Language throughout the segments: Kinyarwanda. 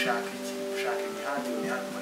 ushaka iki ushaka imihanda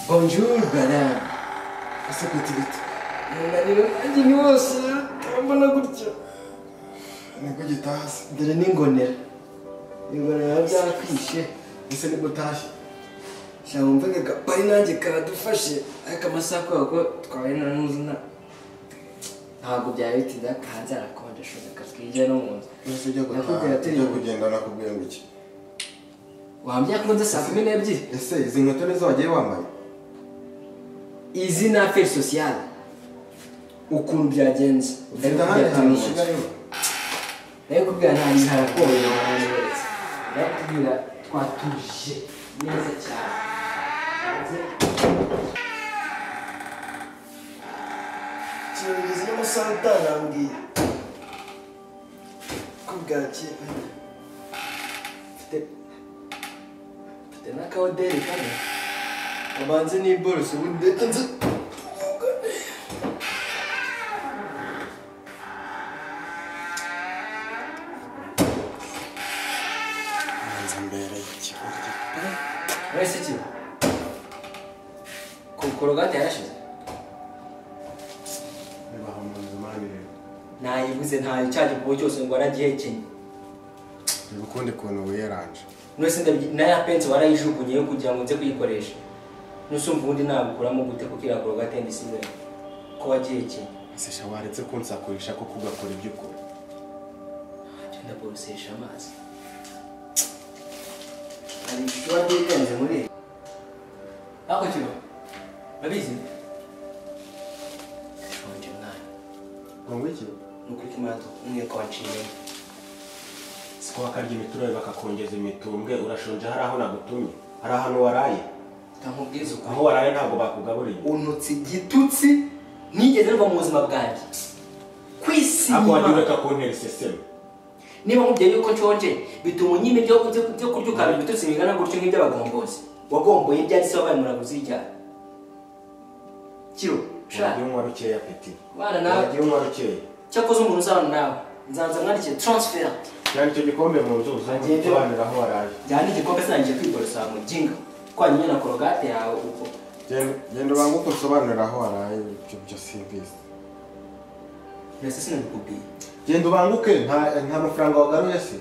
Bonjour, madame. Asa kutivita. Nani anjini wose tambona gutya. niko gitasi Dore ningonera. Ingonera byakwishe. ese ni gutashye Shawumvaga gapari nanjye kadufashe ariko amasako yako twaye na nuzuna. Ntabwo byari bitinda kanze arakonje shoka twije no munzu. ese ujya kugenda nakubwiye ngo iki Wambya kunze saa 12. ese izi nkweto nizo wagiye wambaye Izi na affaire sociale. Ukuntu byagenze. Ndakubwira nta ntarakoye n'abandi wese. Ndakubwira twatuje neza cyane. Cyangwa no musanta nambwiye. Kubwaki. Fite n'akaoderi kane. Abanze ni borose ndetse nzi. Wese ki? Korogate yarashize. Nibahambuza mani rero. Nayibuze nta icyaje kubo cyose ngo aragihekenye. Nibukunde kuntu weyaranje. Nose ndaya pense warayijugunye kugira ngo nze kuyikoresha. Nusumva undi nagukuramo gute kukira korogate ndisibe. Ko wagihekenye. Ese shawaretse kunsakurisha ko kugakora ibyo ukora. Agenda borosesha amazi. Ari ishwa ndigenze muri. Ako kiba. Babizi. Shonje nayo. Ngo iki? Nuko kimato umwe kwanciye. Siko bakarya imiturire bakakongeza imitumbwe urashonje hari aho nagutumye. Hari ahantu waraye. Tamubwiza uko. Aho waraye ntago bakugaburiye. Unutse gitutsi nigeze rwa mu buzima bwanjye. Kwisi. Ako wadireka kontera system. Niba mubye yuko nshonje bituma nyime byo kurya ukabira bitutsi bingana gutyo nk'iby'abagombozi. Wagomboye ibyari se wabaye muraguzi ijya. Kiro, sha. Ngiye umwarukiye ya peti. Bana nawe. Ngiye umwarukiye. Cyakoze umuntu uzana nawe. Nzanza mwandike transfer. Cyane cyo gikombe mu nzu uzabanira aho waraye. Cyane igikombe sanjye kwiborosa mu jinga. Kwa nyine na korogate yawe uko. Genda banguko sobanura aho waraye byo simbizi. Nese sinabikubwiye. Genda banguke nta mafaranga wagaruye se.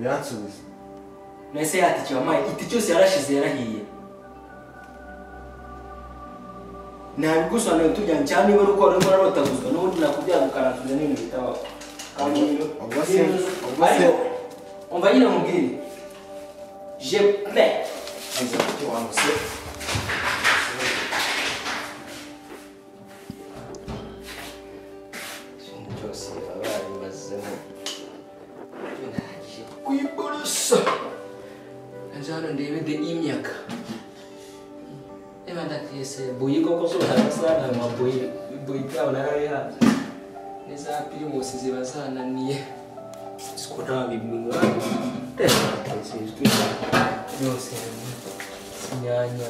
Uyansubiza. Nese yatikiwe amaye iti cyose yarashize yarahiye. Nabigusobanura tujyanye cyane niba uko ari muri rotaguzwa n'ubundi nakubya gukarantuza n'ibintu bitabaho. On va y aller. Je plais. Skoro bibinwa tezizwe yose nyanya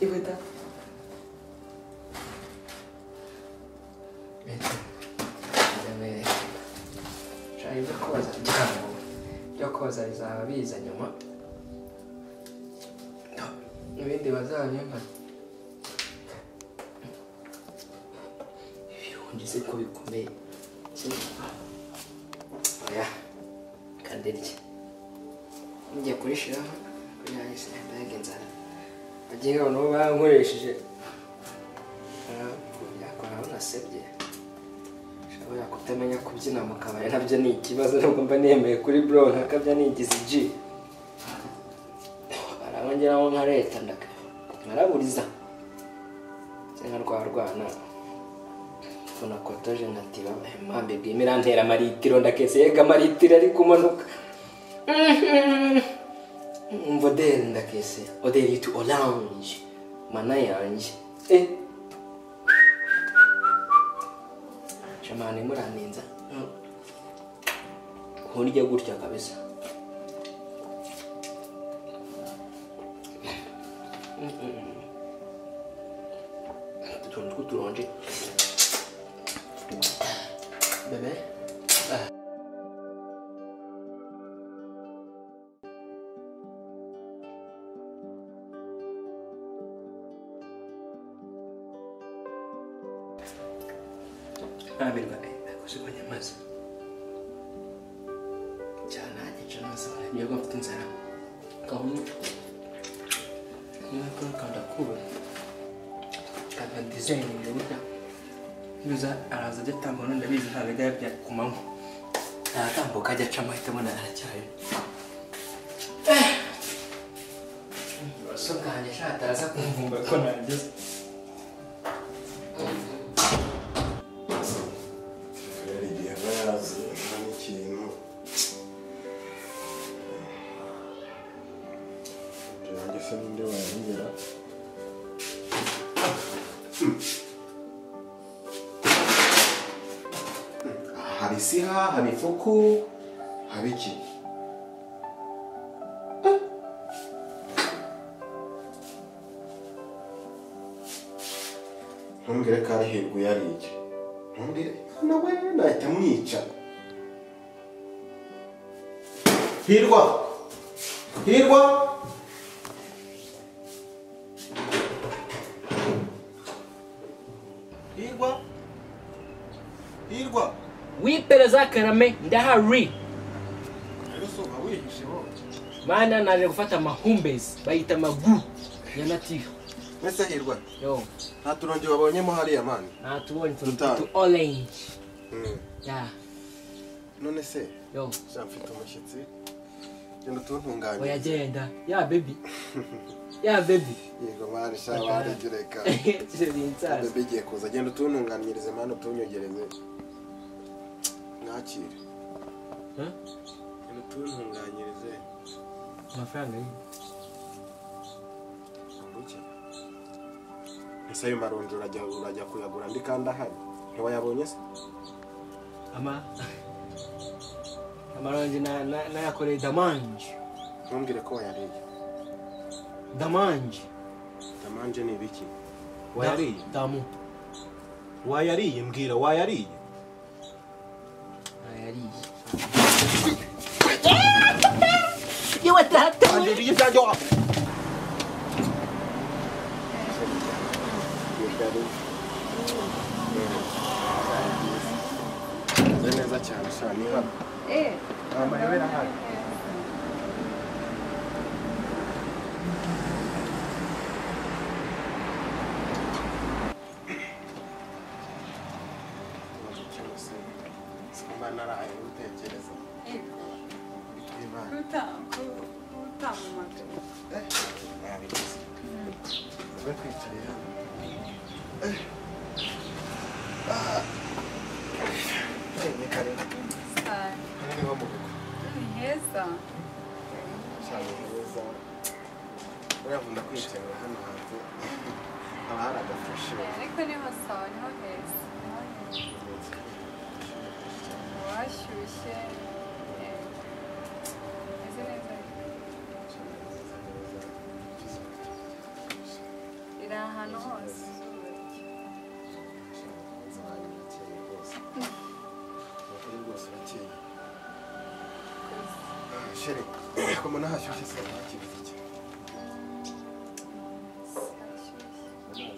Ibuta. Shai ibyo koza cyangwa byo koza bizaba biza nyuma. Ibindi bazabimpa. Ngize ko bikomeye. Oya. Kandirye. Ngiye kurishira kuri yahise ndagenza. Bagiye no bankoresheje. Yakora unasebye. Shaba yakutamenya kubyina mu kabari nabyo ni ikibazo nubwo mba nemeye kuri bro nkakabya nigize G. Arabongeraho nka leta nkaraburiza. Senga rwarwana. Kuna kotoje ngatiba mambe bwimirantera maritiro ndakese yega maritiro ari kumanuka. Mvodel ndakese odeli tu orange mana yanje Chamani muraninza Hunija gutya kabisa Turonje Bebe Abirwa kusikanya mazi Jana aje sana nyoga mfite inzara kamu Nako kanda kuba Kanda design nyoga Yuza araza jetamba none ndabizi ntabega yabya kumangu Aratambuka ajya cama hitamo na aracyaye Wasonganye shata araza kumvumba ko nageze Habisiha, habifuku, habiki. Ntumbwire ko ari hirwa yariye. Ntumbwire nawe nahita mwica. Hirwa. Hirwa. Hirwa. Hirwa. Wipereza karame ndahari. Ariko bawihishe bo. Mana naje gufata mahumbezi bayita magu ya native. Mese Hirwa. Yo. Naturonje wabonyemo hariya mani. Natubonye to orange. Yeah. None se. Yo. Zamfite umushyitsi. Genda tuntunganye. Oya genda. Ya baby. Ya baby. Yego mani shabare gireka. Zirinza. Baby giye kuza genda tuntunganyirize mani utunyogereze. Nakire. Genda tuntunganyirize. Amafaranga yi. Ambuke. Ese ayo maronjo urajya kuyagura ndi kandi ahari. Ntiwayabonye se? Amaronjo na yakoreye damanje. Ntumbwire ko wayariye. Damanje. Damanje ni biki? Wayariye? Damu. Wayariye mbwira wayariye. Ayariye. Yewe tata. Andiriye byanjye. Neza cyane sha ni hano. Amayobera hano. Naraye utekereza. biri ahantu hose Chérie, comment on a cherché ça? Yeah.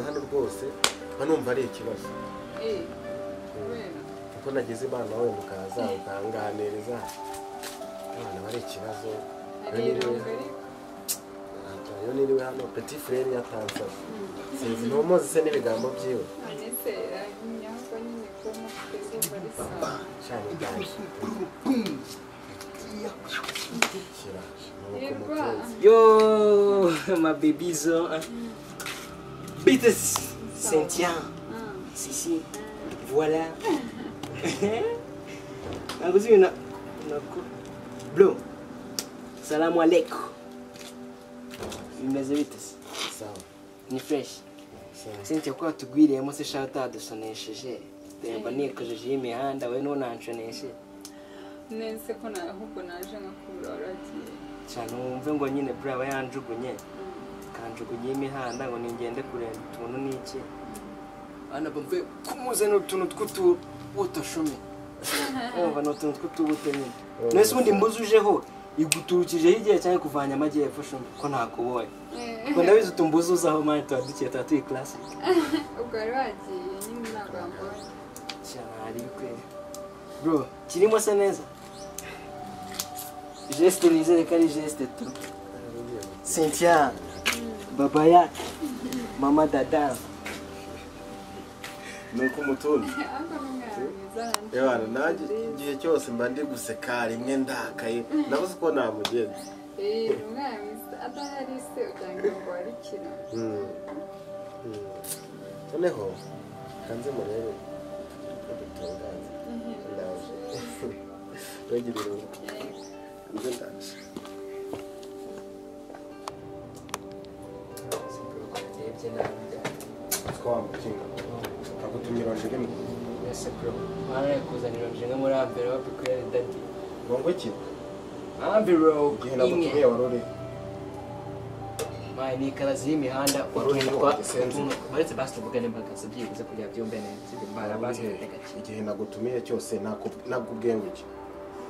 Hano rwose numva ari ikibazo kuko nagize imana we mukaza ukanganiriza abana bari ikibazo yo niriwe hano petit frère yatanze sinzi numuzi se n'ibigambo byiwe Yo, ma babyzo. Bites, Cynthia. Si. Voilà. Bro. Salamu alaikum. Bimeze bites. sawa Ni fresh. Cynthia ko tugwiriyemo se shata dusonesheje. Temba nikojeje imihanda we nonanconeshe. nese ko ahubwo naje nkakubura waragiye cyane wumve ngo nyine brava yanjugunye kanjugunye imihanda ngo ningende kurenda utuntu n'iki ana bumve kumuzana utuntu tw'utu utoshome umva no utuntu tw'utubuto nyine nese ubundi mbuzujeho iguturukije igihe cyane kuvanya amajyepfo shome ko ntakuboye ngo ndabizi utumbuzuzaho manje twadukiye tatuye classic ubwo wari wagiye nyine ntabwo cyane kwe bro kirimo se neza geste nizere ko ari geste tu Cynthia babaya mama dada nuko umutundi nanjye igihe cyose mba ndi guseka rimwe ndakaye nabuze ko namugenzi umwana adahari se ugira ngo warikira noneho kanze murebe dutungaze regiriro nze ndaje twamukinga agutumira njye Yes bro. Mara kuzanira mjinga muri ambere wapi kweli dadi. Bongo ki? Ambero Gihe nagutumiye warore. Mai ni karazi imihanda warore kwa baretse basi tuvugane mbakaze byibuze kujya byombe neza. Bara basi tegaki. Igihe nagutumiye cyose nakubwenguke.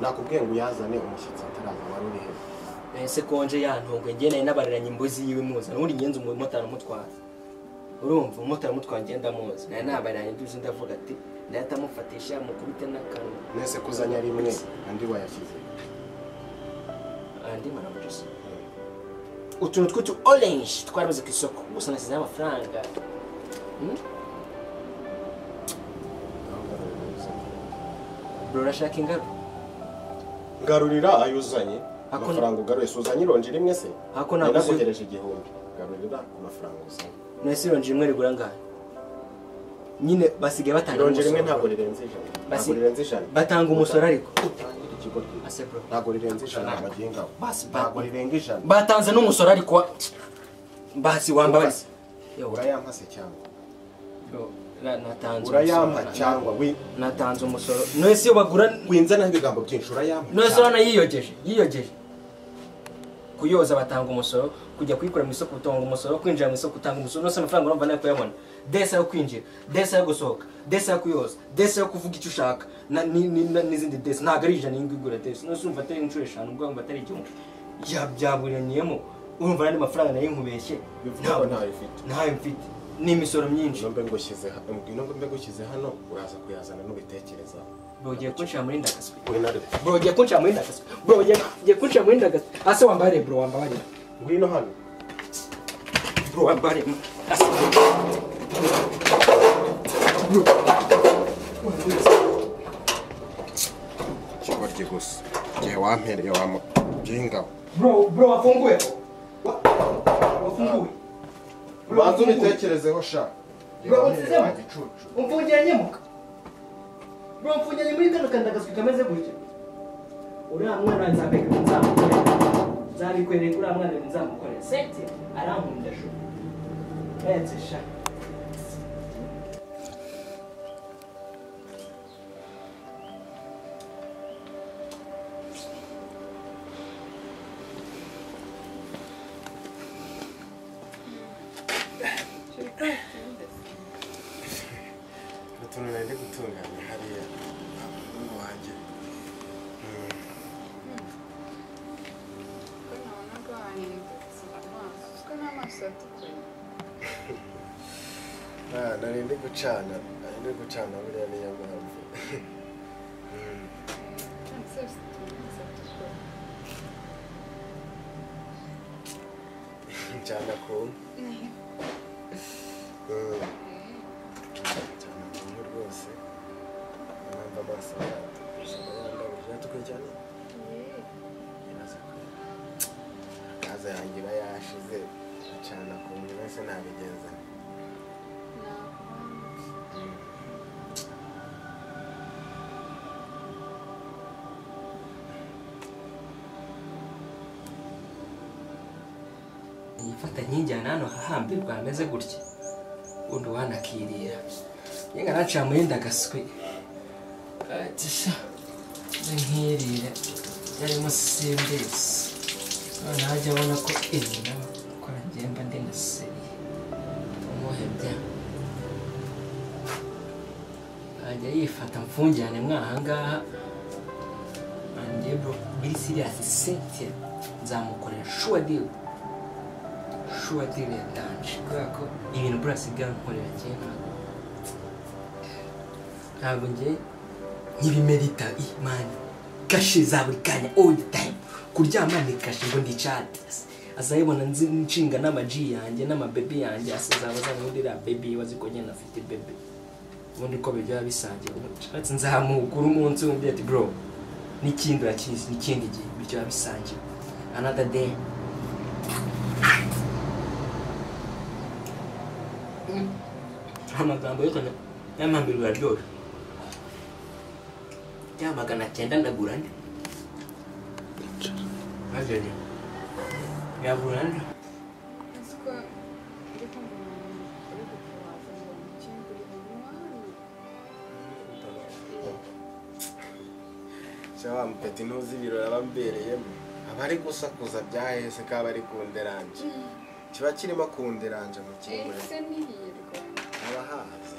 Nakubwengu yazane umushyitsi ataraza warore he. Ese konje yantongwe ngene nabareranye imbuzi yiwe muza. Nundi ngenze umumotari mutwara. Urumva umumotari mutwara ngenda muza. Na nabaranye byuze ndavuga ati ndatamufatisha mukubite nakano. Nese kuzanya rimwe andi wayashyize. Andi maramujusi. Utuntu tw'utu orange twarabuze ku isoko. Gusa nasize amafaranga. Bro rashaka ingaro. Ngarurira ayuzanye. Amafaranga ugaruye suzanye ironje rimwe se. Hako naguze nagugereje igihumbi. Garurira amafaranga usanye. Nese ironje rimwe rigura ngahe? Nyine basigaye batanga ironje rimwe ntabwo rirenze ijana. Ntabwo rirenze ijana. Batanga umusoro ariko. Ase bro. Ntabwo rirenze ijana amaginga. Basi ntabwo rirenga ijana. Batanze n'umusoro ariko basi wambabase. Urayampa se cyangwa? Bro natanze urayampa cyangwa wi natanze umusoro. Nese yo bagura winzana ibigambo byinshi urayampa. Nese wana yiyogeje. Kuyoza batanga umusoro, kujya kwikora mu isoko utonga umusoro, kwinjira mu isoko utanga umusoro, nose amafaranga urumva nayo kuyabona. Desa yo kwinjira, desa yo gusohoka, desa yo kuyoza, desa yo kuvuga icyo ushaka, n'izindi desa ntago ari ijana y'ingwigura desa. Nose urumva atari inshuro eshanu ubwo ngo atari igihumbi. Yabyaburaniyemo urumva n'andi mafaranga nayo nkubeshye. Ntayo mfite. Ni imisoro myinshi. Nombe ngushyize hano uraza kuyazana n'ubitekereza. Bro ugiye kunshira muri ndakaswe. Bro ugiye kunshira muri ndakaswe. Bro ugiye kunshira muri ndakaswe. Ase wambare bro wambare. Ngwino hano. Bro wambare. Ase. Bro. Chigorye gusa. Gihe wampereye wamo jinga. Bro wafunguye. Wafunguye. Banza unitekerezeho sha. Bro utsema gicucu. Umfungiye nyemuka. Bro mfungiye muri kano kandagazwe kameze gutya. uriya mwana nzabeka nzamukorera nzabikwereka uriya mwana nzamukorera sente arankunda sho etse sha utuntu nari gutunganya hariya umuhungu wanjye nari ndi gucana buriya niyo mpamvu ncana ku rwose impamvu amaso yatukuye cyane akaza yanjye iba yashize acana ku muntu wese nabigenza yifata nk'injyana hano hahambirwa hameze gutya undi wanakirira yenga naca mwenda gaswe atisha nkirira yarimo simbese najya abona ko ibi nawe ko nagenda ndi na seri umuhebya ajya yifata mfungirane mwahangaha andebro biri serious sente nzamukorera sure deal yatanje kubera ko ibintu burasigaye nkorera cyane ntabwo njye nkibimerita imani kashe za buri kanya all the time kuryama ni kashe ngo ndicate azayibona nshinga n'amaji yanjye n'amabebe yanjye asazaba zankurira baby waziko nyene afite bebe ubundi ko bijya bisangiye umucatsi nzamukura umunsi wumbi ati bro n'ikindi yakizi n'ikindi gihe bijya bisangiye another day amagambo yose y'amambirwa aryoshye ya 900 ndagura nde ajeni yagura nde Shawa mpeti ntuzi ibirori abambereyemo abari gusakuza byahese kaba ari kunderanje kiba kirimo kunderanje mu kingure abahazi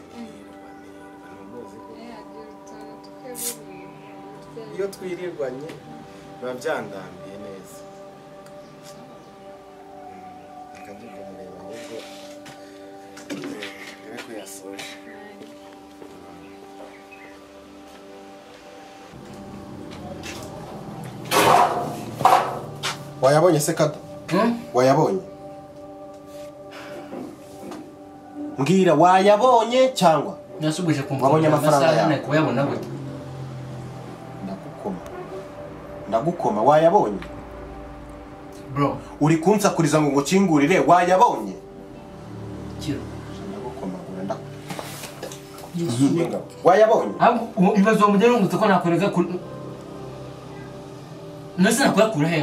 iyo twirirwanye biba byandambiye neza akajya kumureba ahubwo ariko yasoje wayabonye se kado wayabonye mbwira wayabonye cyangwa nasubije wabonye amafaranga yawe kuyabona gute ndagukoma wayabonye bro uri kunsakuriza ngo ngukingurire wayabonye kiro ndagukoma wayabonye ibibazo mujye ngo ko nakoreka nasi nakuyakura he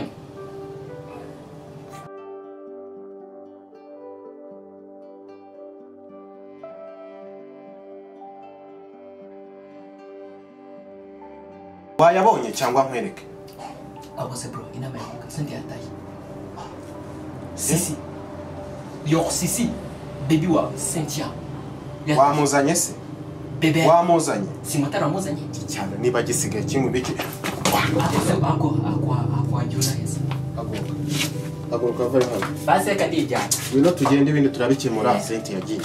wayabonye cyangwa nkwereke abose bro inama yavuga sente yataye sisi yo sisi baby wa Cynthia wamuzanye se bebe wamuzanye simutara muzanye cyane niba gisigaye kimwe biki akwa juna heza aguruka vari hano base kadija wino tugende ibindi turabikemura Cynthia yagiye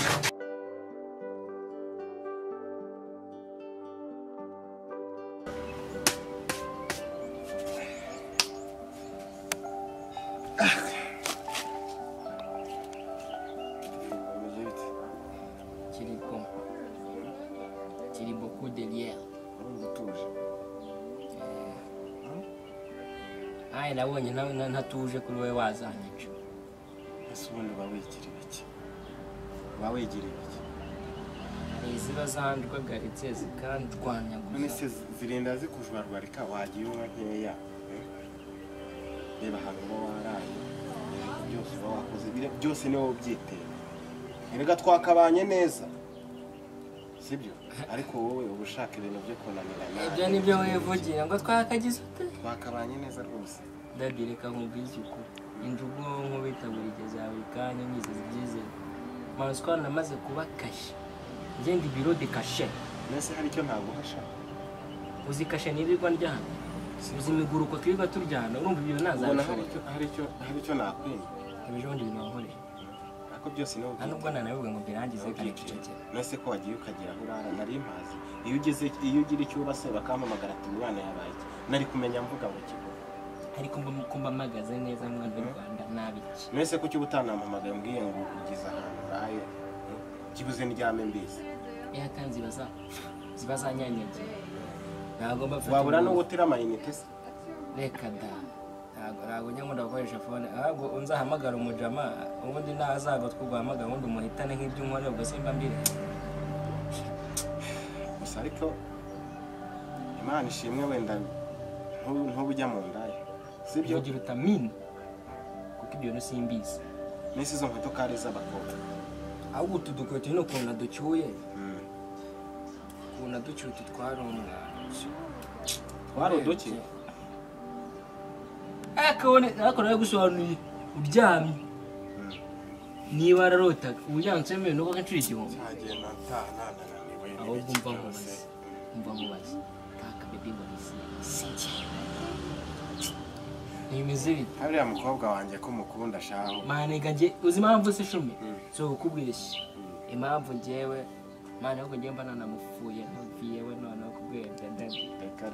kiri beaucoup de liens ai nabonye nawe ntatuje kuri we wazanyica ese ubundi bawigira ibiki ziba zandwagaritse zikandwanya none se zirinda zikujwarwarika wagiye unywa nkeya reba ahantu uba waraye byose uba wakoze byose ni wowe ubyitera erega twakabanye neza sibyo ariko wowe uba ushaka ibintu byo kunanirana ibyo nibyo wivugira ngo twakagize ute twakabanye neza rwose dadi reka nkubwize uko injugu nkubita buri gihe za buri kanya nyize zibyizeye manswa namaze kuba kashe ngende ibiro de kashe mbese hari icyo ntaguhasha uzi kashe nirirwa ndyana uzi imiguruko twirirwa turyana urumva ibyo nazabishobora hari icyo nakwima ejo bundi ibintu wankoreye ariko byose ni wowe nubwo nanabivuga ngo birangize kandi kicekera nese ko wagiye ukagira aho urara nari mpazi iyo ugira icyo ubase bakampamagara ati umwana yabaye iki nari kumenya mvuga ngo kigo ariko kumba mpagaze neza mwana w'u Rwanda nabiki nese ko cyo utanampamagaye mbwiye ngo ugize ahantu uraye kibuze ndyame mbizi kandi ziba zanyanyagiye ntabwo mbafite wabura no gutira amayinite se reka da ntabwo nyamunda gukoresha fone ahubwo unzahamagara umujama ubundi nazaga twuguhamagara ubundi umuhitane nk'ibyo unkorera ubwo simba mbire gusa ariko Imana ishimwe wenda ntubujya mu ndaya sibyo ugira utamina kuko ibyo simbizi nese izo nkweto kari z'abakobwa ahubwo utu dukweto ni ukuntu ducyuye ukuntu ducyuye twarumwa twaruduki akabone nakoraye gusobanuye uryamye niba ararotaga uburyamye nsemewe nuko nk'inshuro igihumbi cyagenda ntananiwe ahubwo umva mubaze kaka bebe ngo nisije nimeze bite hariya mukobwa wanjye ko mukunda shaho manega nge uzi impamvu se shumi so ukubwishye impamvu ngewe mana ahubwo ngewe mba nanamupfuye ntuviyewe noneho kubwira dadi reka